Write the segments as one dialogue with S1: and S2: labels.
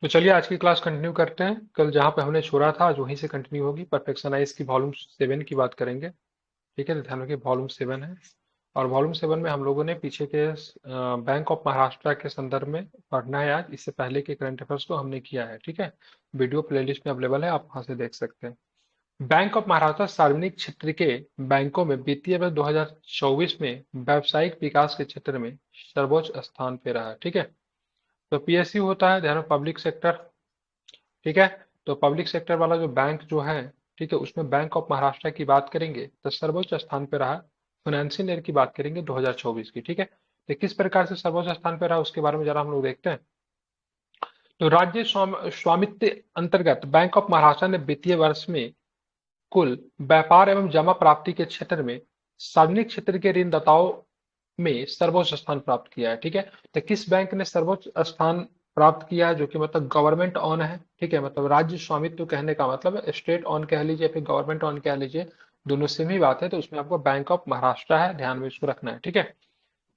S1: तो चलिए आज की क्लास कंटिन्यू करते हैं। कल जहाँ पे हमने छोड़ा था आज वहीं से कंटिन्यू होगी। परफेक्शनाइज की वॉल्यूम 7 की बात करेंगे। ठीक है, तो ध्यान रखिए वॉल्यूम 7 है। और वॉल्यूम 7 में हम लोगों ने पीछे के बैंक ऑफ महाराष्ट्र के संदर्भ में पढ़ना है। आज इससे पहले के करंट अफेयर्स को हमने किया है। ठीक है, वीडियो प्लेलिस्ट में अवेलेबल है, आप वहां से देख सकते हैं। बैंक ऑफ महाराष्ट्र सार्वजनिक क्षेत्र के बैंकों में वित्तीय वर्ष 2024 में व्यावसायिक विकास के क्षेत्र में सर्वोच्च स्थान पे रहा। ठीक है, तो पीएसयू होता है, ध्यान पब्लिक सेक्टर। ठीक है, तो पब्लिक सेक्टर वाला जो बैंक जो है, ठीक है, उसमें बैंक ऑफ महाराष्ट्र की बात करेंगे तो सर्वोच्च स्थान पे रहा। फाइनेंशियल ईयर की बात करेंगे 2024 की। ठीक है, तो किस प्रकार से सर्वोच्च स्थान पे रहा उसके बारे में जरा हम लोग देखते हैं। तो राज्य स्वामित्व अंतर्गत बैंक ऑफ महाराष्ट्र ने वित्तीय वर्ष में कुल व्यापार एवं जमा प्राप्ति के क्षेत्र में सार्वजनिक क्षेत्र के ऋणदाताओं में सर्वोच्च स्थान प्राप्त किया है। ठीक है, तो किस बैंक ने सर्वोच्च स्थान प्राप्त किया है, जो कि मतलब गवर्नमेंट ऑन है। ठीक है, मतलब राज्य स्वामित्व कहने का मतलब स्टेट ऑन कह लीजिए फिर गवर्नमेंट ऑन कह लीजिए, दोनों सेम ही बात है। तो उसमें आपको बैंक ऑफ महाराष्ट्र है, ध्यान में इसको रखना है। ठीक है,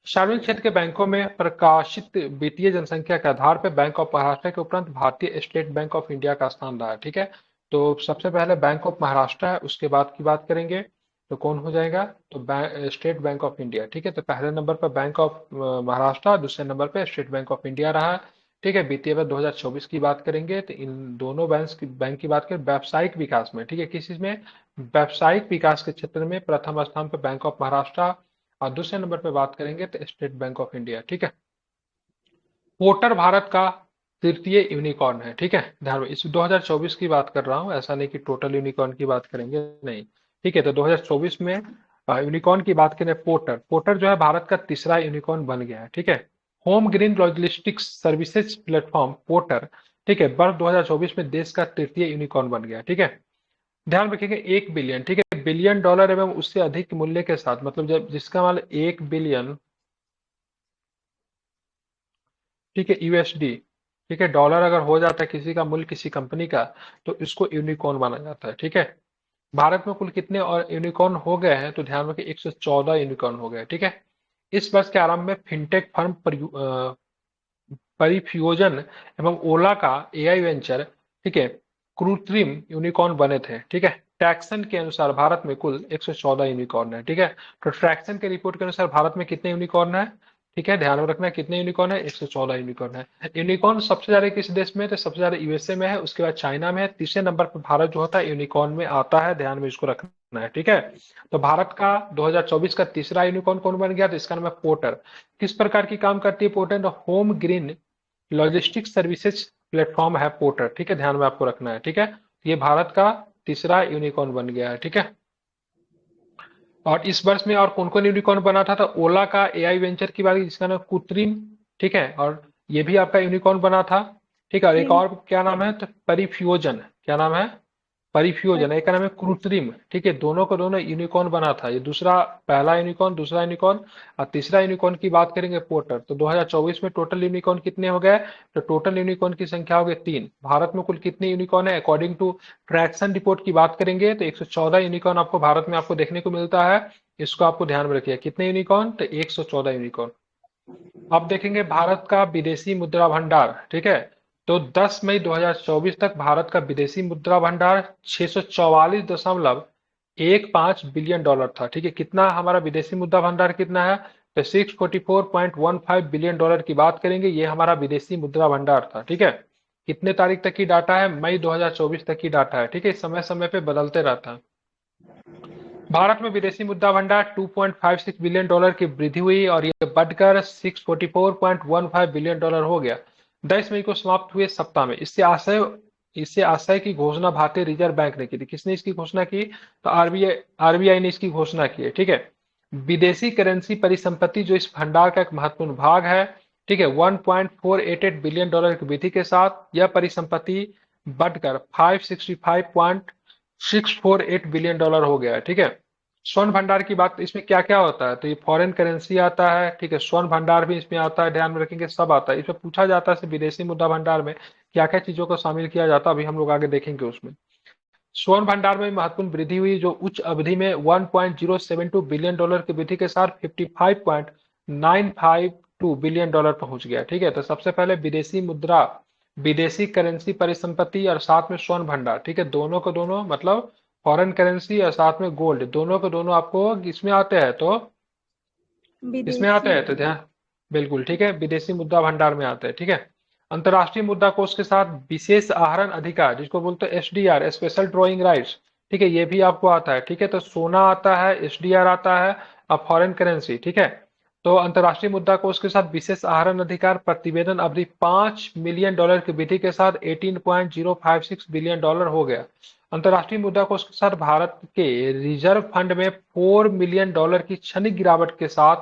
S1: सार्वजनिक क्षेत्र के बैंकों में प्रकाशित वित्तीय जनसंख्या के आधार पर बैंक ऑफ महाराष्ट्र के उपरांत भारतीय स्टेट बैंक ऑफ इंडिया का स्थान रहा है। ठीक है, तो सबसे पहले बैंक ऑफ महाराष्ट्र है, उसके बाद की बात करेंगे तो कौन हो जाएगा, तो स्टेट बैंक ऑफ इंडिया। ठीक है, तो पहले नंबर पर बैंक ऑफ महाराष्ट्र, दूसरे नंबर पर स्टेट बैंक ऑफ इंडिया रहा है। ठीक है, वित्तीय वर्ष 2024 की बात करेंगे तो इन दोनों बैंक की बात करें व्यावसायिक विकास में। ठीक है, किस चीज में, व्यावसायिक विकास के क्षेत्र में प्रथम स्थान पर बैंक ऑफ महाराष्ट्र, और दूसरे नंबर पे बात करेंगे तो स्टेट बैंक ऑफ इंडिया। ठीक है, पोर्टर भारत का तृतीय यूनिकॉर्न है। ठीक है, ध्यान में इस 2024 की बात कर रहा हूं, ऐसा नहीं कि टोटल यूनिकॉर्न की बात करेंगे, नहीं। ठीक है, तो 2024 में यूनिकॉर्न की बात करें, पोर्टर पोर्टर जो है भारत का तीसरा यूनिकॉर्न बन गया है। ठीक है, home green logistics services platform porter, ठीक है, वर्ष 2024 में देश का तृतीय यूनिकॉर्न बन गया। ठीक है, ध्यान रखिएगा 1 बिलियन, ठीक है, बिलियन डॉलर एवं उससे अधिक मूल्य के साथ, मतलब जब जिसका मान 1 बिलियन, ठीक है, यूएसडी, ठीक है, डॉलर अगर हो जाता है किसी का मूल्य किसी कंपनी का, तो इसको यूनिकॉर्न माना जाता है। ठीक है, भारत में कुल कितने और यूनिकॉर्न हो गए हैं, तो ध्यान रखिए 114 यूनिकॉर्न हो गए। ठीक है, इस वर्ष के आरंभ में फिनटेक फर्म परिफ्यूजन एवं ओला का एआई वेंचर, ठीक है, कृत्रिम यूनिकॉर्न बने थे। ठीक है, ट्रैक्सन के अनुसार भारत में कुल 114 यूनिकॉर्न है। ठीक है, तो ट्रैक्सन के रिपोर्ट के अनुसार भारत में कितने यूनिकॉर्न है, ठीक है, ध्यान में रखना है कितने यूनिकॉर्न है, 114 यूनिकॉर्न है। यूनिकॉर्न सबसे ज्यादा किस देश में है, तो सबसे ज्यादा यूएसए में है, उसके बाद चाइना में है, तीसरे नंबर पर भारत जो होता है यूनिकॉर्न में आता है, ध्यान में इसको रखना है। ठीक है, तो भारत का 2024 का तीसरा यूनिकॉर्न कौन बन गया, तो इसका नाम है पोर्टर। किस प्रकार की काम करती है porter, home green logistics services platform है पोर्टर। ठीक है, ध्यान में आपको रखना है। ठीक है, ये भारत का तीसरा यूनिकॉर्न बन गया है। ठीक है, और इस वर्ष में और कौन कौन यूनिकॉर्न बना था, तो ओला का एआई वेंचर की बात जिसका नाम कृत्रिम, ठीक है, और ये भी आपका यूनिकॉर्न बना था। ठीक है, और एक और क्या नाम है, तो परिफ्यूजन, क्या नाम है, परिफ्यूजन, एक का नाम है कृत्रिम। ठीक है, दोनों को दोनों यूनिकॉर्न बना था, ये दूसरा, पहला यूनिकॉर्न, दूसरा यूनिकॉर्न, और तीसरा यूनिकॉर्न की बात करेंगे पोर्टर। तो 2024 में टोटल यूनिकॉर्न कितने हो गए, तो टोटल यूनिकॉर्न की संख्या हो गई 3। भारत में कुल कितने यूनिकॉर्न है, अकॉर्डिंग टू ट्रैक्सन रिपोर्ट की बात करेंगे तो 114 यूनिकॉर्न आपको भारत में आपको देखने को मिलता है। इसको आपको ध्यान में रखिए, कितने यूनिकॉर्न, तो 114 यूनिकॉर्न। अब देखेंगे भारत का विदेशी मुद्रा भंडार। ठीक है, तो 10 मई 2024 तक भारत का विदेशी मुद्रा भंडार 644.15 बिलियन डॉलर था। ठीक है, कितना हमारा विदेशी मुद्रा भंडार कितना है, तो 644.15 बिलियन डॉलर की बात करेंगे, ये हमारा विदेशी मुद्रा भंडार था। ठीक है, कितने तारीख तक की डाटा है, मई 2024 तक की डाटा है। ठीक है, समय समय पे बदलते रहता है। भारत में विदेशी मुद्रा भंडार 2.56 बिलियन डॉलर की वृद्धि हुई और ये बढ़कर 644.15 बिलियन डॉलर हो गया 10 मई को समाप्त हुए सप्ताह में। इससे आशय की घोषणा भारतीय रिजर्व बैंक ने की थी। किसने इसकी घोषणा की, तो आरबीआई ने इसकी घोषणा की है। ठीक है, विदेशी करेंसी परिसंपत्ति जो इस भंडार का एक महत्वपूर्ण भाग है, ठीक है, 1.488 बिलियन डॉलर की वृद्धि के साथ यह परिसंपत्ति बढ़कर 565.648 बिलियन डॉलर हो गया है। ठीक है, स्वर्ण भंडार की बात, इसमें क्या क्या होता है, तो ये फॉरेन करेंसी आता है, ठीक है, स्वर्ण भंडार भी इसमें आता है, ध्यान में रखेंगे सब आता है। इसमें पूछा जाता है विदेशी मुद्रा भंडार में क्या क्या चीजों को शामिल किया जाता है, अभी हम लोग आगे देखेंगे उसमें। स्वर्ण भंडार में महत्वपूर्ण वृद्धि हुई जो उच्च अवधि में 1.072 बिलियन डॉलर की वृद्धि के साथ 55.952 बिलियन डॉलर पहुंच गया। ठीक है, तो सबसे पहले विदेशी मुद्रा विदेशी करेंसी परिसंपत्ति और साथ में स्वर्ण भंडार, ठीक है, दोनों को दोनों मतलब फॉरेन करेंसी और साथ में गोल्ड, दोनों को दोनों आपको इसमें आते हैं, तो इसमें आते
S2: विदेशी
S1: हैं तो ध्यान, बिल्कुल ठीक है, विदेशी मुद्रा भंडार में आते हैं, ठीक है। अंतर्राष्ट्रीय मुद्रा कोष के साथ विशेष आहरण अधिकार, जिसको बोलते हैं एसडीआर, स्पेशल ड्रॉइंग राइट्स, ठीक है, ये भी आपको आता है, ठीक है। तो सोना आता है, एसडीआर आता है, और फॉरेन करेंसी, ठीक है। तो अंतर्राष्ट्रीय मुद्रा कोष के साथ विशेष आहरण अधिकार प्रतिवेदन अवधि $5 मिलियन की वृद्धि के साथ 18.056 बिलियन डॉलर हो गया। अंतर्राष्ट्रीय मुद्रा कोष के साथ भारत के रिजर्व फंड में $4 मिलियन की क्षणिक गिरावट के साथ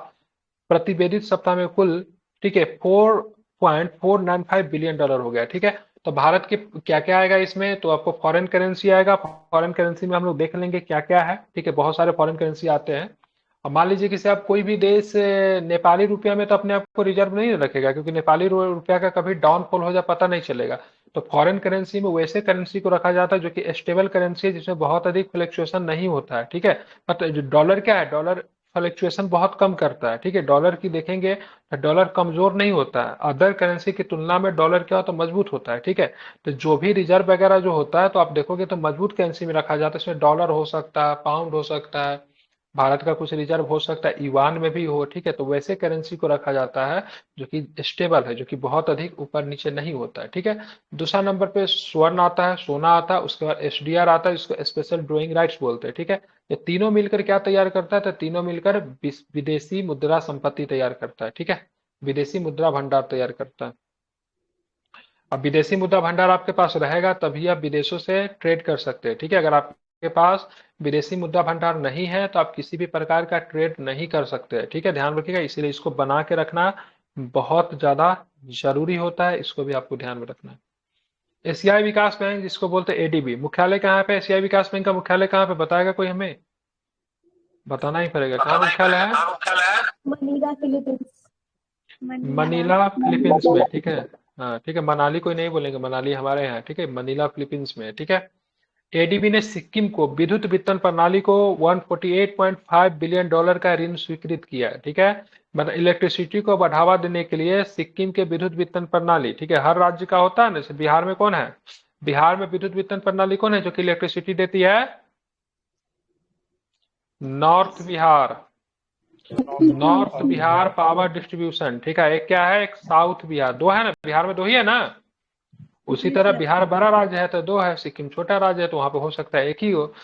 S1: प्रतिवेदित सप्ताह में कुल, ठीक है, $4.495 बिलियन हो गया, ठीक है। तो भारत के क्या क्या आएगा इसमें, तो आपको फॉरेन करेंसी आएगा, फॉरेन करेंसी में हम लोग देख लेंगे क्या क्या है, ठीक है, बहुत सारे फॉरेन करेंसी आते हैं। अब मान लीजिए किसी आप कोई भी देश नेपाली रुपया में तो अपने आप को रिजर्व नहीं रखेगा, क्योंकि नेपाली रुपया का कभी डाउनफॉल हो जाए पता नहीं चलेगा। तो फॉरेन करेंसी में वैसे करेंसी को रखा जाता है जो कि स्टेबल करेंसी है, जिसमें बहुत अधिक फ्लक्चुएशन नहीं होता है, ठीक है। बट डॉलर क्या है, डॉलर फ्लक्चुएशन बहुत कम करता है, ठीक है। डॉलर की देखेंगे तो डॉलर कमजोर नहीं होता है, अदर करेंसी की तुलना में डॉलर क्या होता है, मजबूत होता है, ठीक है। तो जो भी रिजर्व वगैरह जो होता है तो आप देखोगे तो मजबूत करेंसी में रखा जाता है, इसमें डॉलर हो सकता है, पाउंड हो सकता है, भारत का कुछ रिजर्व हो सकता है ईवान में भी हो, ठीक है। तो वैसे करेंसी को रखा जाता है जो कि स्टेबल है, जो कि बहुत अधिक ऊपर नीचे नहीं होता है, ठीक है। दूसरा नंबर पे स्वर्ण आता है, सोना आता है, उसके बाद एसडीआर आता है, इसको स्पेशल ड्राइंग राइट्स बोलते हैं, ठीक है। ये तीनों मिलकर क्या तैयार करता है, तो तीनों मिलकर विदेशी मुद्रा संपत्ति तैयार करता है, ठीक है, विदेशी मुद्रा भंडार तैयार करता है। अब विदेशी मुद्रा भंडार आपके पास रहेगा तभी आप विदेशों से ट्रेड कर सकते हैं, ठीक है। अगर आपके पास विदेशी मुद्रा भंडार नहीं है तो आप किसी भी प्रकार का ट्रेड नहीं कर सकते हैं, ठीक है, ध्यान रखिएगा, इसीलिए इसको बना के रखना बहुत ज्यादा जरूरी होता है, इसको भी आपको ध्यान में रखना है। एशियाई विकास बैंक, जिसको बोलते हैं एडीबी, मुख्यालय कहाँ पे, एशियाई विकास बैंक का मुख्यालय कहाँ पे बताएगा कोई, हमें बताना ही पड़ेगा, कहाँ मुख्यालय है,
S2: Manila Philippines. Manila
S1: Manila Philippines में, ठीक है। हाँ ठीक है, मनाली कोई नहीं बोलेंगे, मनाली हमारे यहाँ, ठीक है, मनीला फिलीपींस में, ठीक है। एडीबी ने सिक्किम को विद्युत वितरण प्रणाली को $148.5 बिलियन का ऋण स्वीकृत किया है, ठीक है। मतलब इलेक्ट्रिसिटी को बढ़ावा देने के लिए सिक्किम के विद्युत वितरण प्रणाली, ठीक है, हर राज्य का होता है ना, जैसे बिहार में कौन है, बिहार में विद्युत वितरण प्रणाली कौन है जो कि इलेक्ट्रिसिटी देती है, north Bihar, north Bihar power distribution, ठीक है। एक क्या है, एक साउथ बिहार, दो है ना, बिहार में दो ही है ना। उसी
S2: जी
S1: तरह
S2: सर।
S1: बिहार बड़ा राज्य है तो दो है, सिक्किम छोटा राज्य है तो वहां पे हो सकता है एक ही हो।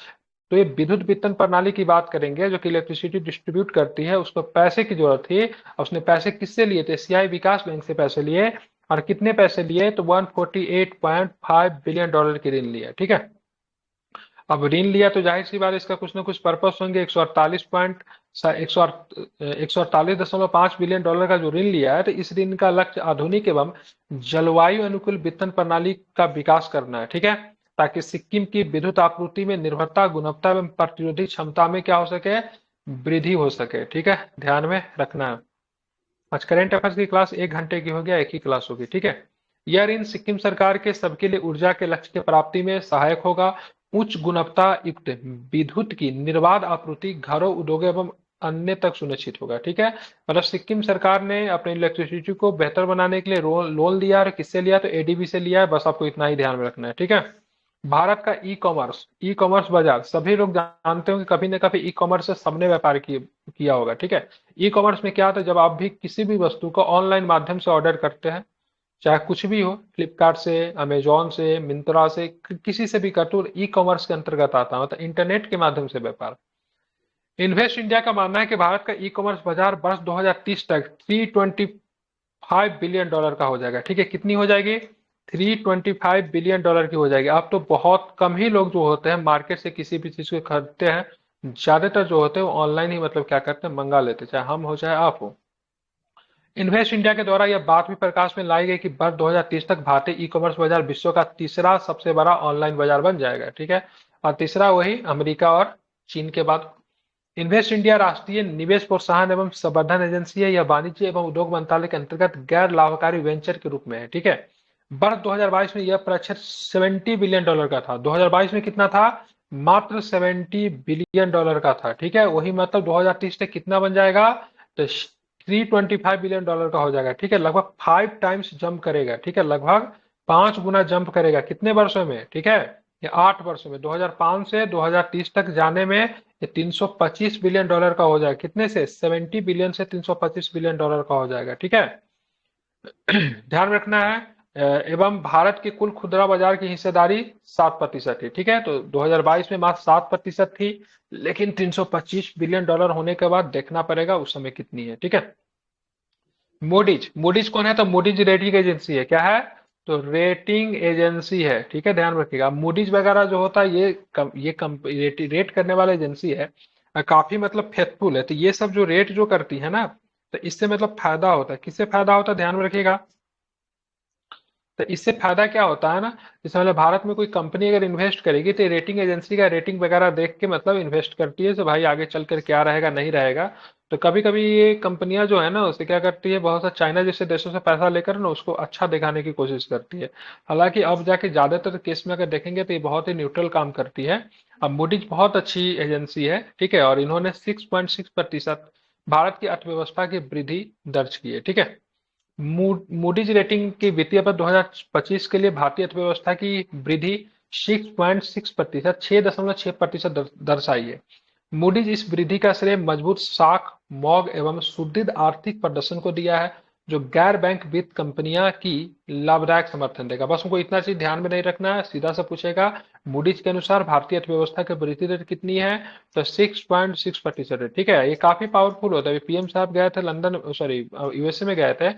S1: तो ये विद्युत वितरण प्रणाली की बात करेंगे जो कि इलेक्ट्रिसिटी डिस्ट्रीब्यूट करती है, उसको पैसे की जरूरत थी, और उसने पैसे किससे लिए थे, एशियाई विकास बैंक से पैसे लिए, और कितने पैसे लिए, तो $148.5 बिलियन की ऋण लिया, ठीक है। अब ऋण लिया तो जाहिर सी बात है इसका कुछ ना कुछ पर्पस होंगे, 148.5 बिलियन डॉलर का जो ऋण लिया है, तो इस ऋण का लक्ष्य आधुनिक एवं जलवायु अनुकूल वितरण प्रणाली का विकास करना है, ठीक है, ताकि सिक्किम की विद्युत आपूर्ति में निर्भरता, गुणवत्ता एवं प्रतिरोधी क्षमता में क्या हो सके, वृद्धि हो सके, ठीक है, ध्यान में रखना है। आज करेंट अफेयर्स की क्लास 1 घंटे की हो गया, एक ही क्लास होगी, ठीक है। यह ऋण सिक्किम सरकार के सबके लिए ऊर्जा के लक्ष्य की प्राप्ति में सहायक होगा। उच्च गुणवत्ता युक्त विद्युत की निर्बाध आपूर्ति घरों, उद्योगों एवं अन्य तक सुनिश्चित होगा, ठीक है। मतलब सिक्किम सरकार ने अपने इलेक्ट्रिसिटी को बेहतर बनाने के लिए लोन लिया, और किससे लिया, तो एडीबी से लिया है, बस आपको इतना ही ध्यान में रखना है, ठीक है। भारत का ई कॉमर्स बाजार, सभी लोग जानते हो कि कभी ना कभी ई कॉमर्स से सबने व्यापार किया होगा, ठीक है। ई कॉमर्स में क्या होता है, जब आप भी किसी भी वस्तु को ऑनलाइन माध्यम से ऑर्डर करते हैं, चाहे कुछ भी हो, फ्लिपकार्ट से, अमेजोन से, मिंत्रा से, किसी से भी करते हो, ई कॉमर्स के अंतर्गत आता है, मतलब इंटरनेट के माध्यम से व्यापार। इन्वेस्ट इंडिया का मानना है कि भारत का ई कॉमर्स बाजार वर्ष 2030 तक $325 बिलियन का हो जाएगा, ठीक है, कितनी हो जाएगी, $325 बिलियन की हो जाएगी। अब तो बहुत कम ही लोग जो होते हैं मार्केट से किसी भी चीज को खरीदते हैं, ज्यादातर जो होते हैं वो ऑनलाइन ही मतलब क्या करते हैं, मंगा लेते हैं, चाहे हम हो चाहे आप हो। इन्वेस्ट इंडिया के द्वारा यह बात भी प्रकाश में लाई गई कि वर्ष 2030 तक भारतीय ई कॉमर्स बाजार विश्व का तीसरा सबसे बड़ा ऑनलाइन बाजार बन जाएगा, ठीक है, और तीसरा वही अमेरिका और चीन के बाद। इन्वेस्ट इंडिया राष्ट्रीय निवेश प्रोत्साहन एवं संवर्धन एजेंसी है, यह वाणिज्य एवं उद्योग मंत्रालय के अंतर्गत गैर लाभकारी वेंचर के रूप में है, ठीक है। वर्ष 2022 में यह प्रक्षेत्र $70 बिलियन का था, 2022 में कितना था, मात्र $70 बिलियन का था, ठीक है। वही मतलब 2030 तक कितना बन जाएगा, तो $325 बिलियन का हो जाएगा, ठीक है, लगभग 5 टाइम्स जंप करेगा, ठीक है, लगभग 5 गुना जंप करेगा कितने वर्षों में, ठीक है, ये 8 वर्षों में। 2005 से 2030 तक जाने में ये 325 बिलियन डॉलर का हो जाएगा। कितने से, 70 बिलियन से 325 बिलियन डॉलर का हो जाएगा, ठीक है। ध्यान रखना है। एवं भारत की कुल खुदरा बाजार की हिस्सेदारी 7% है, ठीक है। तो 2022 में मात्र 7% थी, लेकिन 325 बिलियन डॉलर होने के बाद देखना पड़ेगा उस समय कितनी है, ठीक है। मूडीज, मूडीज कौन है, तो मूडीज रेटिंग एजेंसी है, क्या है, तो रेटिंग एजेंसी है, ठीक है, ध्यान रखिएगा। मूडीज वगैरह जो होता है ये रेट करने वाला एजेंसी है, काफी मतलब फेथफुल है। तो ये सब जो रेट जो करती है ना, तो इससे मतलब फायदा होता है। किससे फायदा होता है, ध्यान में रखिएगा। तो इससे फायदा क्या होता है ना, जैसे मतलब भारत में कोई कंपनी अगर इन्वेस्ट करेगी तो रेटिंग एजेंसी का रेटिंग वगैरह देख के मतलब इन्वेस्ट करती है, तो भाई आगे चलकर क्या रहेगा नहीं रहेगा। तो कभी कभी ये कंपनियां जो है ना, उससे क्या करती है, बहुत सा चाइना जैसे देशों से पैसा लेकर ना उसको अच्छा दिखाने की कोशिश करती है। हालांकि अब जाके ज्यादातर केस में अगर देखेंगे तो ये बहुत ही न्यूट्रल काम करती है। अब मूडीज बहुत अच्छी एजेंसी है, ठीक है, और इन्होंने 6.6% भारत की अर्थव्यवस्था की वृद्धि दर्ज की है, ठीक है। मूडीज रेटिंग की वित्तीय वर्ष 2025 के लिए भारतीय अर्थव्यवस्था की वृद्धि 6.6%, 6.6% दर्शाई है। मूडीज इस वृद्धि का श्रेय मजबूत साख, मौग एवं सुदृढ़ आर्थिक प्रदर्शन को दिया है, जो गैर बैंक वित्त कंपनियां की लाभदायक समर्थन देगा। बस उनको इतना चीज ध्यान में नहीं रखना है, सीधा सा पूछेगा मूडीज के अनुसार भारतीय अर्थव्यवस्था की वृद्धि दर कितनी है, तो 6.6% है, ठीक है। ये काफी पावरफुल होता है। पीएम साहब गए थे लंदन, सॉरी यूएसए में गए थे,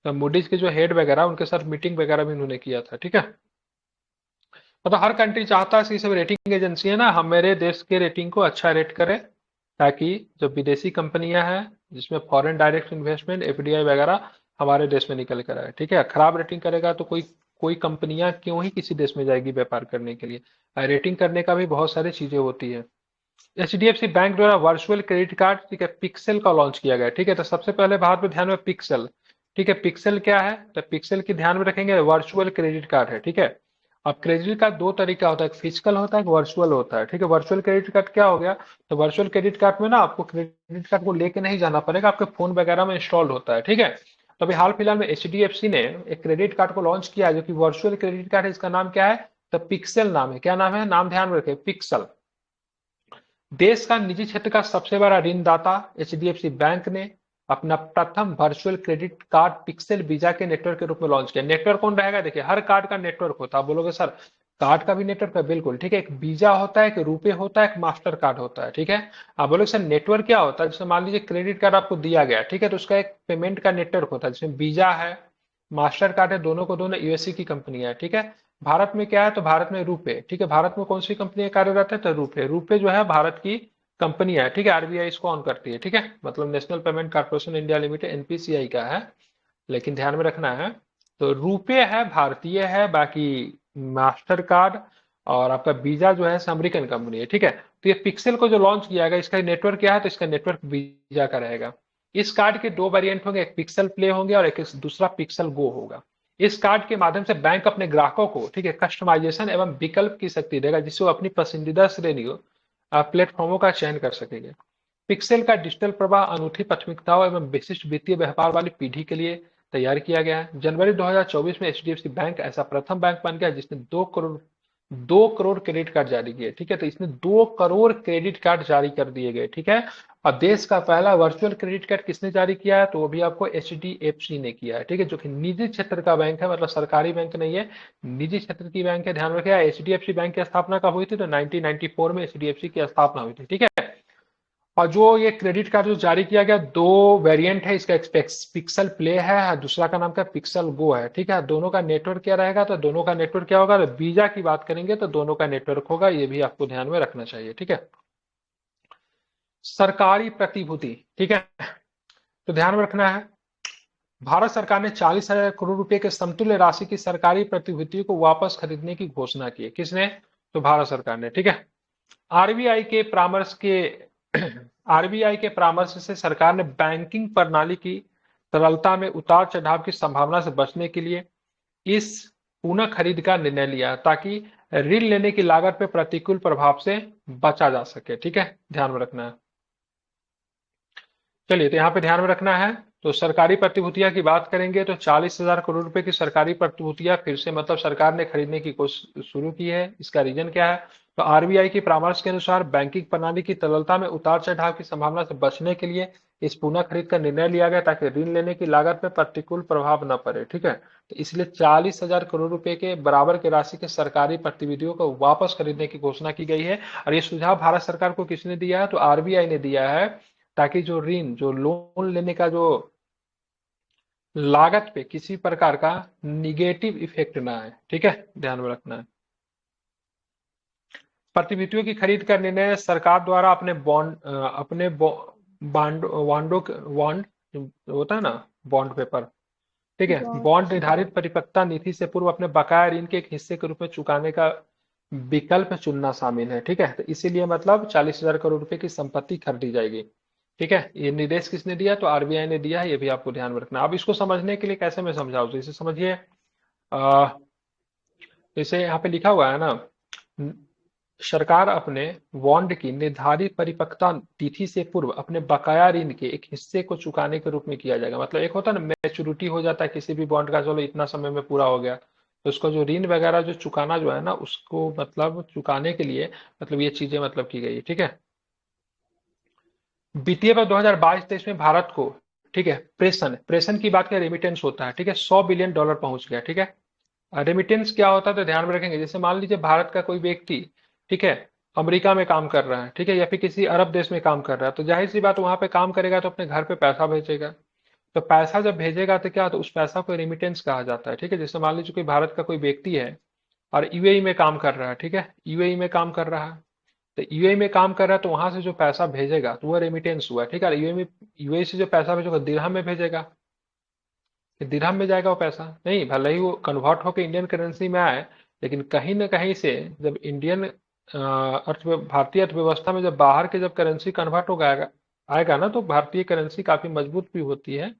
S1: तो मूडीज के जो हेड वगैरह उनके साथ मीटिंग वगैरह भी उन्होंने किया था, ठीक है। मतलब हर कंट्री चाहता है कि सब रेटिंग एजेंसी है ना, हम मेरे देश के रेटिंग को अच्छा रेट करें, ताकि जो विदेशी कंपनियां हैं जिसमें फॉरेन डायरेक्ट इन्वेस्टमेंट एफडीआई वगैरह हमारे देश में निकल कर आए, ठीक है। खराब रेटिंग करेगा तो कोई कोई कंपनियां क्यों ही किसी देश में जाएगी व्यापार करने के लिए। रेटिंग करने का भी बहुत सारी चीजें होती है। एचडीएफसी बैंक द्वारा वर्चुअल क्रेडिट कार्ड, ठीक है, पिक्सल का लॉन्च किया गया, ठीक है। तो सबसे पहले भारत में ध्यान में पिक्सल, ठीक है। पिक्सल क्या है, तो पिक्सल की ध्यान में रखेंगे, वर्चुअल क्रेडिट कार्ड है, ठीक है। अब क्रेडिट कार्ड दो तरीका होता है, एक फिजिकल होता है, एक वर्चुअल होता है, ठीक है। वर्चुअल क्रेडिट कार्ड क्या हो गया, तो वर्चुअल क्रेडिट कार्ड में ना आपको क्रेडिट कार्ड को लेके नहीं जाना पड़ेगा, आपके फोन वगैरह में इंस्टॉल्ड होता है, ठीक है। तो अभी हाल फिलहाल में एचडीएफसी ने एक क्रेडिट कार्ड को लॉन्च किया है, जो कि वर्चुअल क्रेडिट कार्ड है। इसका नाम क्या है, तो पिक्सल नाम है। क्या नाम है, नाम ध्यान में रखें, पिक्सल। देश का निजी क्षेत्र का सबसे बड़ा ऋणदाता एचडीएफसी बैंक ने अपना प्रथम virtual credit card pixel visa के नेटवर्क के रूप में लॉन्च किया। नेटवर्क कौन रहेगा, देखिए हर कार्ड का नेटवर्क होता है। आप बोलोगे सर कार्ड का भी नेटवर्क है, बिल्कुल, ठीक है। एक वीजा होता है, एक रुपए होता है, एक मास्टर कार्ड होता है, ठीक है। आप बोलोगे सर नेटवर्क क्या होता है, जैसे मान लीजिए क्रेडिट कार्ड आपको दिया गया, ठीक है, तो उसका एक पेमेंट का नेटवर्क होता है, जिसमें वीजा है, मास्टर कार्ड है, दोनों को दोनों यूएसए की कंपनियां है, ठीक है। भारत में क्या है, तो भारत में रुपे, ठीक है। भारत में कौन सी कंपनी कार्यरत है, तो रुपे, रुपे जो है भारत की कंपनी है, ठीक है। आरबीआई इसको ऑन करती है, ठीक है, मतलब national payment corporation India limited, NPCI का है। लेकिन ध्यान में रखना है, तो रुपए है भारतीय है, बाकी मास्टर कार्ड और आपका वीजा जो है अमेरिकन कंपनी है, ठीक है। तो ये पिक्सल को जो लॉन्च किया गया, इसका नेटवर्क क्या है, तो इसका नेटवर्क वीजा का रहेगा। इस कार्ड के दो वेरिएंट होंगे, एक पिक्सल प्ले होंगे और एक दूसरा पिक्सल गो होगा। इस कार्ड के माध्यम से बैंक अपने ग्राहकों को, ठीक है, कस्टमाइजेशन एवं विकल्प की शक्ति देगा, जिससे वो अपनी पसंदीदा श्रेणियों प्लेटफॉर्मों का चयन कर सकेंगे। पिक्सल का डिजिटल प्रवाह अनूठी प्राथमिकताओं एवं विशिष्ट वित्तीय व्यवहार वाली पीढ़ी के लिए तैयार किया गया है। जनवरी 2024 में एचडीएफसी बैंक ऐसा प्रथम बैंक बन गया जिसने 2 करोड़ क्रेडिट कार्ड जारी किए, ठीक है। तो इसने 2 करोड़ क्रेडिट कार्ड जारी कर दिए गए, ठीक है। और देश का पहला वर्चुअल क्रेडिट कार्ड किसने जारी किया है, तो वो भी आपको एचडीएफसी ने किया है, ठीक है, जो कि निजी क्षेत्र का बैंक है, मतलब सरकारी बैंक नहीं है, निजी क्षेत्र की बैंक है। ध्यान रखिए, एचडीएफसी बैंक की स्थापना कब हुई थी, तो 1994 में एचडीएफसी की स्थापना हुई थी, ठीक है। और जो ये क्रेडिट कार्ड जो जारी किया गया, दो वेरिएंट है इसका, एक पिक्सल प्ले है, दूसरा का नाम क्या, पिक्सल गो है, ठीक है। दोनों का नेटवर्क क्या रहेगा, तो दोनों का नेटवर्क क्या होगा, तो वीजा की बात करेंगे तो दोनों का नेटवर्क होगा, ये भी आपको ध्यान में रखना चाहिए, ठीक है। सरकारी प्रतिभूति, ठीक है, तो ध्यान में रखना है, भारत सरकार ने 40,000 करोड़ रुपए के समतुल्य राशि की सरकारी प्रतिभूतियों को वापस खरीदने की घोषणा की है। किसने, तो भारत सरकार ने, ठीक है। आरबीआई के परामर्श के आरबीआई के परामर्श से सरकार ने बैंकिंग प्रणाली की तरलता में उतार चढ़ाव की संभावना से बचने के लिए इस पुनः खरीद का निर्णय लिया, ताकि ऋण लेने की लागत पर प्रतिकूल प्रभाव से बचा जा सके, ठीक है, ध्यान में रखना है। चलिए, तो यहाँ पे ध्यान में रखना है, तो सरकारी प्रतिभूतियां की बात करेंगे तो 40,000 करोड़ रुपए की सरकारी प्रतिभूतियां फिर से मतलब सरकार ने खरीदने की कोशिश शुरू की है। इसका रीजन क्या है? तो आरबीआई की परामर्श के अनुसार बैंकिंग प्रणाली की तरलता में उतार चढ़ाव की संभावना से बचने के लिए इस पुनः खरीद का निर्णय लिया गया, ताकि ऋण लेने की लागत पर प्रतिकूल प्रभाव न पड़े। ठीक है, तो इसलिए 40,000 करोड़ रुपए के बराबर की राशि के सरकारी प्रतिनिधियों को वापस खरीदने की घोषणा की गई है। और ये सुझाव भारत सरकार को किसने दिया है? तो आरबीआई ने दिया है, ताकि जो ऋण, जो लोन लेने का जो लागत पे किसी प्रकार का निगेटिव इफेक्ट ना आए। ठीक है, ध्यान में रखना है। प्रतिभूतियों की खरीद का निर्णय सरकार द्वारा अपने बॉन्ड होता है ना, बॉन्ड पेपर, ठीक है,
S2: बॉन्ड।
S1: बॉन्ड निर्धारित परिपक्वता नीति से पूर्व अपने बकाया ऋण के एक हिस्से के रूप में चुकाने का विकल्प चुनना शामिल है। ठीक है, तो इसीलिए मतलब 40,000 करोड़ रुपए की संपत्ति खरीदी जाएगी। ठीक है, ये निर्देश किसने दिया? तो आरबीआई ने दिया है, ये भी आपको ध्यान में रखना। अब इसको समझने के लिए कैसे मैं समझाऊं, तो इसे समझिए। जैसे यहाँ पे लिखा हुआ है ना, सरकार अपने बॉन्ड की निर्धारित परिपक्वता तिथि से पूर्व अपने बकाया ऋण के एक हिस्से को चुकाने के रूप में किया जाएगा। मतलब एक होता है ना, मैच्योरिटी हो जाता है किसी भी बॉन्ड का, चलो इतना समय में पूरा हो गया, तो उसका जो ऋण वगैरह जो चुकाना जो है ना, उसको मतलब चुकाने के लिए मतलब ये चीजें मतलब की गई है। ठीक है, वित्तीय वर्ष 2022-23 में भारत को, ठीक है, प्रेषण प्रेषण की बात करें, रेमिटेंस होता है, ठीक है, $100 बिलियन पहुंच गया। ठीक है, रेमिटेंस क्या होता है तो ध्यान में रखेंगे। जैसे मान लीजिए भारत का कोई व्यक्ति, ठीक है, अमेरिका में काम कर रहा है, ठीक है, या फिर किसी अरब देश में काम कर रहा है, तो जाहिर सी बात वहां पे काम करेगा तो अपने घर पे पैसा भेजेगा। तो पैसा जब भेजेगा तो क्या, तो उस पैसा को रेमिटेंस कहा जाता है। ठीक है, जैसे मान लीजिए कोई भारत का कोई व्यक्ति है और यूएई में काम कर रहा है, ठीक है, यूएई में काम कर रहा है, तो यूएई में काम कर रहा है, तो वहां से जो पैसा भेजेगा तो वो रेमिटेंस हुआ। ठीक है, यूएई से जो पैसा भेजेगा दिरहम में भेजेगा, कि दिरहम में जाएगा वो पैसा नहीं, भले ही वो कन्वर्ट होकर इंडियन करेंसी में आए, लेकिन कहीं ना कहीं से जब इंडियन भारतीय अर्थव्यवस्था में जब बाहर के जब करेंसी कन्वर्ट हो आएगा आएगा ना, तो भारतीय करेंसी काफी मजबूत भी होती है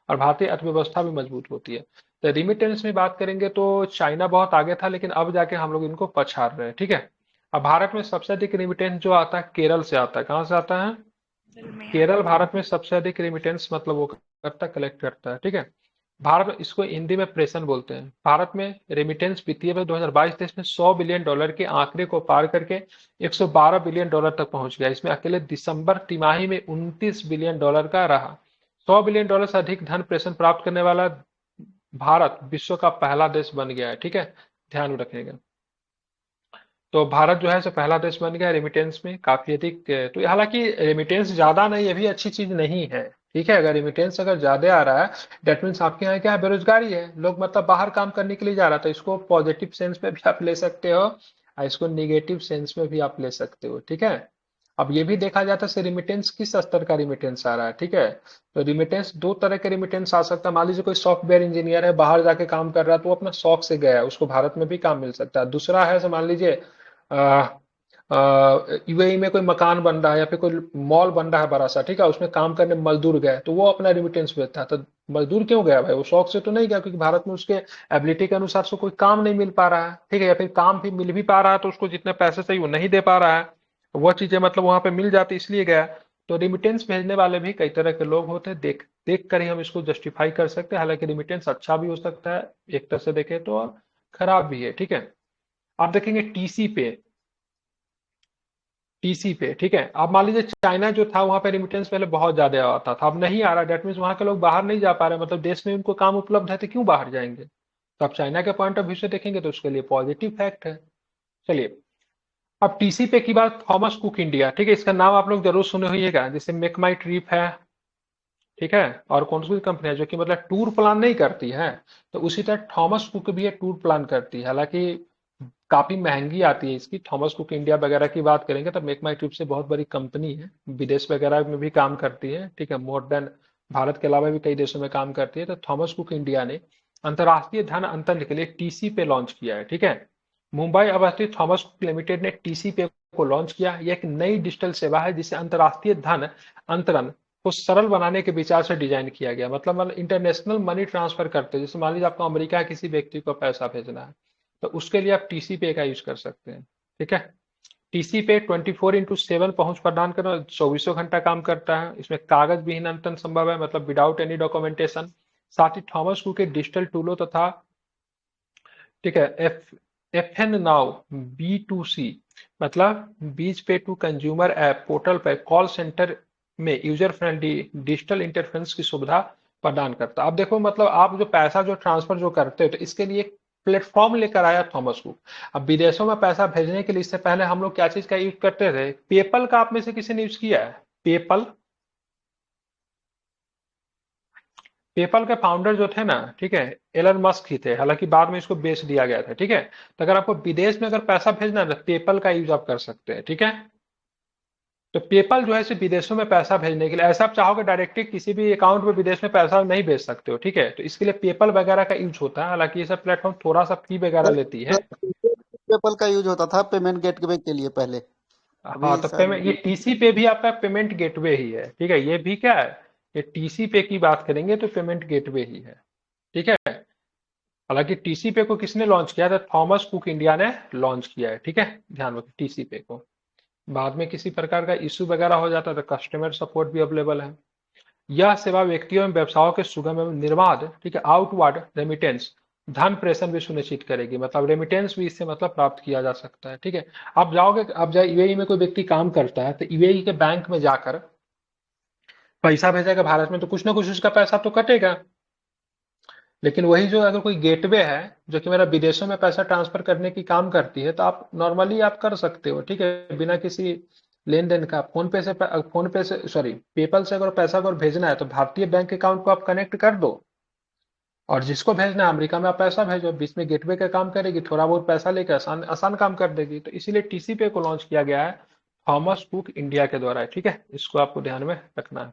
S1: और भारतीय अर्थव्यवस्था भी मजबूत होती है। तो रिमिटेंस में बात करेंगे तो चाइना बहुत आगे था, लेकिन अब जाके हम लोग इनको पछाड़ रहे हैं। ठीक है, अब भारत में सबसे अधिक रिमिटेंस जो आता है केरल से आता है। कहाँ से आता है? केरल भारत में सबसे अधिक रिमिटेंस मतलब वो करता, कलेक्ट करता है। ठीक है, भारत में इसको हिंदी में प्रेषण बोलते हैं। भारत में रेमिटेंस वित्तीय वर्ष 2022-23 में $100 बिलियन के आंकड़े को पार करके $112 बिलियन तक पहुंच गया। इसमें अकेले दिसंबर तिमाही में $29 बिलियन का रहा। $100 बिलियन से अधिक धन प्रेषण प्राप्त करने वाला भारत विश्व का पहला देश बन गया है। ठीक है, ध्यान में रखिएगा। तो भारत जो है सो पहला देश बन गया रेमिटेंस में, काफी अधिक। तो हालांकि रेमिटेंस ज्यादा नहीं, ये भी अच्छी चीज नहीं है। ठीक है, अगर रेमिटेंस अगर ज्यादा आ रहा है, डेट मीन्स आपके यहाँ क्या है, बेरोजगारी है, लोग मतलब बाहर काम करने के लिए जा रहा था। इसको पॉजिटिव सेंस में भी आप ले सकते हो और इसको निगेटिव सेंस में भी आप ले सकते हो। ठीक है, अब ये भी देखा जाता है रिमिटेंस किस स्तर का रिमिटेंस आ रहा है। ठीक है, तो रिमिटेंस दो तरह के रिमिटेंस आ सकता है। मान लीजिए कोई सॉफ्टवेयर इंजीनियर है, बाहर जाके काम कर रहा है, तो वो अपना शौक से गया है, उसको भारत में भी काम मिल सकता है। दूसरा है, मान लीजिए यूएई में कोई मकान बन रहा है या फिर कोई मॉल बन रहा है बड़ा सा, ठीक है, उसमें काम करने मजदूर गए, तो वो अपना रिमिटेंस भेजता है। तो मजदूर क्यों गया भाई? वो शौक से तो नहीं गया, क्योंकि भारत में उसके एबिलिटी के अनुसार से कोई काम नहीं मिल पा रहा है। ठीक है, या फिर काम भी मिल भी पा रहा है तो उसको जितने पैसे चाहिए वो नहीं दे पा रहा है। वो चीजें मतलब वहां पे मिल जाती, इसलिए गया। तो रिमिटेंस भेजने वाले भी कई तरह के लोग होते हैं, देख देख कर ही हम इसको जस्टिफाई कर सकते हैं। हालांकि रिमिटेंस अच्छा भी हो सकता है एक तरह से देखें तो, और खराब भी है। ठीक है, आप देखेंगे टीसी पे, टीसी पे, ठीक है, आप मान लीजिए चाइना जो था वहां पे रिमिटेंस पहले बहुत ज्यादा आता था, अब नहीं आ रहा। डेट मीन वहां के लोग बाहर नहीं जा पा रहे, मतलब देश में उनको काम उपलब्ध है तो क्यों बाहर जाएंगे? तो आप चाइना के पॉइंट ऑफ व्यू से देखेंगे तो उसके लिए पॉजिटिव फैक्ट है। चलिए, अब टीसी पे की बात, थॉमस कुक इंडिया, ठीक है, इसका नाम आप लोग जरूर सुने होइएगा, जैसे मेक माई ट्रिप है, ठीक है, और कौन सी कंपनी है जो कि मतलब टूर प्लान नहीं करती है, तो उसी तरह थॉमस कुक भी है, टूर प्लान करती है। हालांकि काफी महंगी आती है इसकी। थॉमस कुक इंडिया वगैरह की बात करेंगे तो मेक माई ट्रिप से बहुत बड़ी कंपनी है, विदेश वगैरह में भी काम करती है। ठीक है, मोर देन भारत के अलावा भी कई देशों में काम करती है। तो थॉमस कुक इंडिया ने अंतर्राष्ट्रीय धन अंतरण के लिए टीसी पे लॉन्च किया है। ठीक है, मुंबई अवस्थित थॉमस कुक लिमिटेड ने टीसी पे को लॉन्च किया। यह एक नई डिजिटल सेवा है जिसे अंतर्राष्ट्रीय धन अंतरण को सरल बनाने के विचार से डिजाइन किया गया। मतलब इंटरनेशनल मनी ट्रांसफर करते हैं, जैसे मान लीजिए आपको अमेरिका किसी व्यक्ति को पैसा भेजना है, तो उसके लिए आप टीसी पे का यूज कर सकते हैं। ठीक है, टीसी पे 24/7 पहुंच प्रदान करना, 24 घंटा काम करता है। इसमें कागज विहीन अंतन संभव है, मतलब विदाउट एनी डॉक्यूमेंटेशन। साथ ही थॉमस कुक के डिजिटल टूलों तथा, ठीक है, एफ एन नाउ B2C, मतलब बीच पे टू कंज्यूमर ऐप पोर्टल पर कॉल सेंटर में यूजर फ्रेंडली डिजिटल इंटरफेस की सुविधा प्रदान करता है। अब देखो, मतलब आप जो पैसा जो ट्रांसफर जो करते हो, तो इसके लिए प्लेटफॉर्म लेकर आया थॉमस कुक। अब विदेशों में पैसा भेजने के लिए इससे पहले हम लोग क्या चीज का यूज करते थे? पेपल का आप में से किसी ने यूज किया है? पेपल, पेपल के फाउंडर जो थे ना, ठीक है, एलन मस्क ही थे। हालांकि बाद में इसको बेच दिया गया था, ठीक है। तो अगर आपको विदेश में अगर पैसा भेजना है तो पेपल का यूज आप कर सकते हैं, ठीक है। तो पेपल जो है सिर्फ विदेशों में पैसा भेजने के लिए, ऐसा आप चाहोगे डायरेक्टली किसी भी अकाउंट में विदेश में पैसा नहीं भेज सकते हो, ठीक है। तो इसके लिए पेपल वगैरह का यूज होता है। हालांकि ये सब प्लेटफॉर्म थोड़ा सा फी वगैरह लेती है।
S3: पेपल का यूज होता था पेमेंट गेटवे के लिए पहले।
S1: हाँ,
S3: अभी
S1: तो
S3: शायद
S1: पेमेंट, ये टीसी पे भी आपका पेमेंट गेटवे ही है, ठीक है। ये भी क्या है, ये टीसी पे की बात करेंगे तो पेमेंट गेटवे ही है, ठीक है। हालांकि टीसी पे को किसने लॉन्च किया था? थॉमस कुक इंडिया ने लॉन्च किया है, ठीक है। ध्यान रखो टीसी पे को। बाद में किसी प्रकार का इश्यू वगैरह हो जाता है तो कस्टमर सपोर्ट भी अवेलेबल है। यह सेवा व्यक्तियों एवं व्यवसायों के सुगम एवं निर्बाध, ठीक है, आउटवर्ड रेमिटेंस, धन प्रेषण भी सुनिश्चित करेगी। मतलब रेमिटेंस भी इससे मतलब प्राप्त किया जा सकता है, ठीक है। आप जाओगे, आप जाए यूएई में कोई व्यक्ति काम करता है तो यूएई के बैंक में जाकर पैसा भेजेगा भारत में, तो कुछ ना कुछ उसका पैसा तो कटेगा। लेकिन वही जो अगर कोई गेटवे है जो कि मेरा विदेशों में पैसा ट्रांसफर करने की काम करती है, तो आप नॉर्मली आप कर सकते हो, ठीक है, बिना किसी लेन देन का। फोन पे से, सॉरी, पेपल से अगर पैसा अगर भेजना है तो भारतीय बैंक अकाउंट को आप कनेक्ट कर दो, और जिसको भेजना है अमेरिका में आप पैसा भेजो, बीच में गेटवे का काम करेगी, थोड़ा बहुत पैसा लेकर आसान आसान काम कर देगी। तो इसीलिए टीसी पे को लॉन्च किया गया है थॉमस कुक इंडिया के द्वारा, ठीक है। इसको आपको ध्यान में रखना है।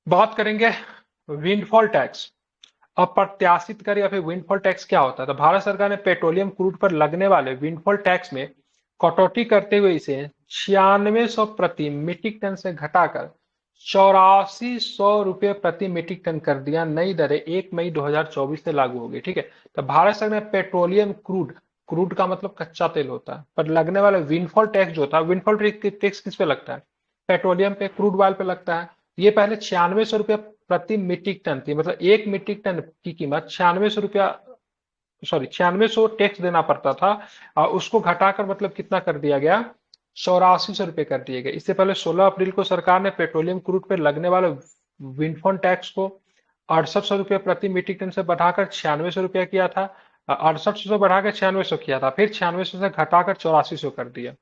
S1: बात करेंगे विंडफॉल टैक्स। अप्रत्याशित कर या फिर विंडफॉल टैक्स क्या होता है? तो भारत सरकार ने पेट्रोलियम क्रूड पर लगने वाले विंडफॉल टैक्स में कटौती करते हुए इसे 9600 प्रति मीट्रिक टन से घटाकर 8400 रुपये प्रति मीट्रिक टन कर दिया। नई दरें 1 मई 2024 से लागू होगी, ठीक है। तो भारत सरकार ने पेट्रोलियम क्रूड, क्रूड का मतलब कच्चा तेल होता है, पर लगने वाला विंडफॉल टैक्स जो होता है, विंडफॉल टैक्स किस पे लगता है? पेट्रोलियम पे, क्रूड ऑयल पे लगता है। ये पहले 9600 रुपया प्रति मीट्रिक टन थी, मतलब 1 मीट्रिक टन की कीमत 9600 रुपया, सॉरी 9600 टैक्स देना पड़ता था, और उसको घटाकर मतलब कितना कर दिया गया? 8400 रुपये कर दिए गए। इससे पहले 16 अप्रैल को सरकार ने पेट्रोलियम क्रूड पर लगने वाले विंडफॉल टैक्स को 6800 रुपये प्रति मीट्रिक टन से बढ़ाकर 9600 रुपया किया था। 6800 से बढ़ाकर 9600 किया था, फिर 9600 से घटाकर 8400 कर दिया।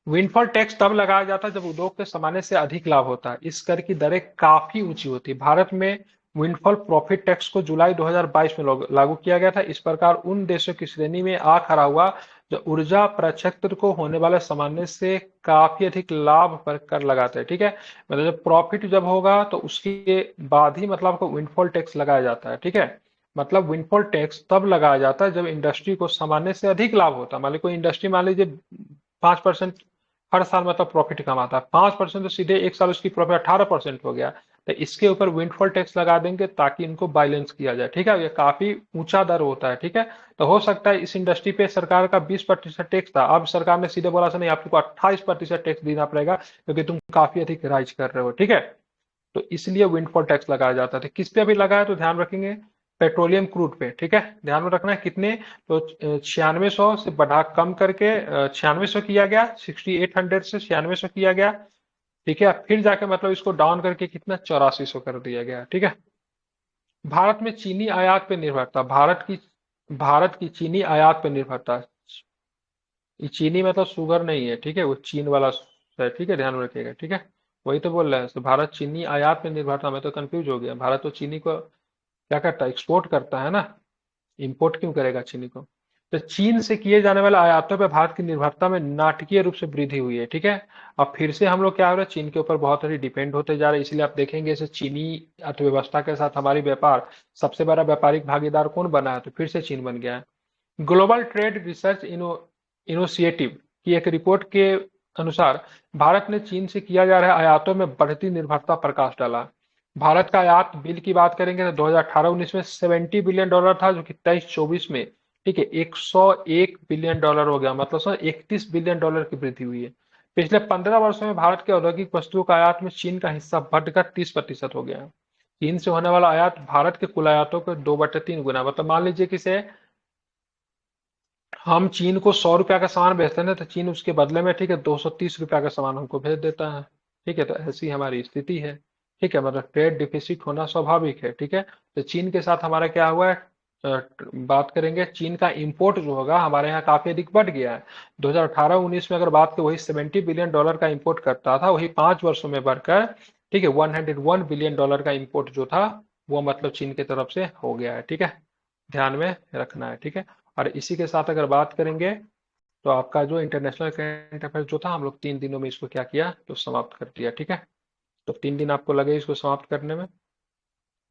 S1: विंडफॉल टैक्स तब लगाया जाता है जब उद्योग के सामान्य से अधिक लाभ होता है। इस कर की दरें काफी ऊंची होती है। भारत में विंडफॉल प्रॉफिट टैक्स को जुलाई 2022 में लागू किया गया था। इस प्रकार उन देशों की श्रेणी में आ खड़ा हुआ जो ऊर्जा प्रक्षेत्र को होने वाले सामान्य से काफी अधिक लाभ पर कर लगाते हैं, ठीक है। मतलब जब प्रॉफिट जब होगा तो उसके बाद ही मतलब आपको विंडफॉल टैक्स लगाया जाता है, ठीक है। मतलब विंडफॉल टैक्स तब लगाया जाता है जब इंडस्ट्री को सामान्य से अधिक लाभ होता है। मान लीजिए कोई इंडस्ट्री, मान लीजिए 5% हर साल मतलब प्रॉफिट कमाता है, 5% तो सीधे एक साल उसकी प्रॉफिट 18% हो गया, तो इसके ऊपर विंडफॉल टैक्स लगा देंगे ताकि इनको बैलेंस किया जाए, ठीक है। ये काफी ऊंचा दर होता है, ठीक है। तो हो सकता है इस इंडस्ट्री पे सरकार का 20% टैक्स था, अब सरकार ने सीधे बोला नहीं, आपको 28% टैक्स देना पड़ेगा क्योंकि तुम काफी अधिक राइज कर रहे हो, ठीक है। तो इसलिए विंडफॉल टैक्स लगाया जाता था। किस पे अभी लगाया तो ध्यान रखेंगे, पेट्रोलियम क्रूड पे, ठीक है। ध्यान में रखना है कितने, तो 9600 से बढ़ा कम करके 9600 किया गया, 6800 से 9600 किया गया, ठीक है। फिर जाके मतलब इसको डाउन करके कितना 8400 कर दिया गया, ठीक है। भारत में चीनी आयात पे निर्भरता, भारत की चीनी आयात पे निर्भरता। ये चीनी मतलब शुगर नहीं है, ठीक है, वो चीन वाला है, ठीक है, ध्यान में रखिएगा, ठीक है। वही तो बोल रहे हैं, तो भारत चीनी आयात पे निर्भरता, मैं तो कंफ्यूज हो गया। भारत तो चीनी को क्या करता है, एक्सपोर्ट करता है ना, इंपोर्ट क्यों करेगा चीनी को? तो चीन से किए जाने वाले आयातों पर भारत की निर्भरता में नाटकीय रूप से वृद्धि हुई है, ठीक है। अब फिर से हम लोग क्या हो रहा है, चीन के ऊपर बहुत सारी डिपेंड होते जा रहे हैं। इसलिए आप देखेंगे इसे चीनी अर्थव्यवस्था के साथ हमारी व्यापार, सबसे बड़ा व्यापारिक भागीदार कौन बना है? तो फिर से चीन बन गया है। ग्लोबल ट्रेड रिसर्च इनिशिएटिव की एक रिपोर्ट के अनुसार भारत ने चीन से किया जा रहा आयातों में बढ़ती निर्भरता प्रकाश डाला। भारत का आयात बिल की बात करेंगे तो 2018-19 में $70 बिलियन था, जो कि 23-24 में ठीक है, 101 बिलियन डॉलर हो गया, मतलब सर 31 बिलियन डॉलर की वृद्धि हुई है। पिछले 15 वर्षों में भारत के औद्योगिक वस्तुओं का आयात में चीन का हिस्सा बढ़कर 30% हो गया है। चीन से होने वाला आयात भारत के कुल आयातों के 2/3 गुना, मतलब मान लीजिए कि से हम चीन को 100 रुपया का सामान बेचते हैं ना, तो चीन उसके बदले में, ठीक है, 230 रुपया का सामान हमको भेज देता है। ठीक है, तो ऐसी हमारी स्थिति है। ठीक है, मतलब ट्रेड डिफिसिट होना स्वाभाविक है। ठीक है, तो चीन के साथ हमारा क्या हुआ है, बात करेंगे, चीन का इंपोर्ट जो होगा हमारे यहाँ काफी अधिक बढ़ गया है। 2018-19 में अगर बात करें, वही 70 बिलियन डॉलर का इंपोर्ट करता था, वही 5 वर्षों में बढ़कर, ठीक है, 101 बिलियन डॉलर का इंपोर्ट जो था, वो मतलब चीन की तरफ से हो गया है। ठीक है, ध्यान में रखना है। ठीक है, और इसी के साथ अगर बात करेंगे, तो आपका जो इंटरनेशनल करंट अफेयर जो था, हम लोग 3 दिनों में इसको क्या किया, तो समाप्त कर दिया। ठीक है, तो 3 दिन आपको लगे इसको समाप्त करने में।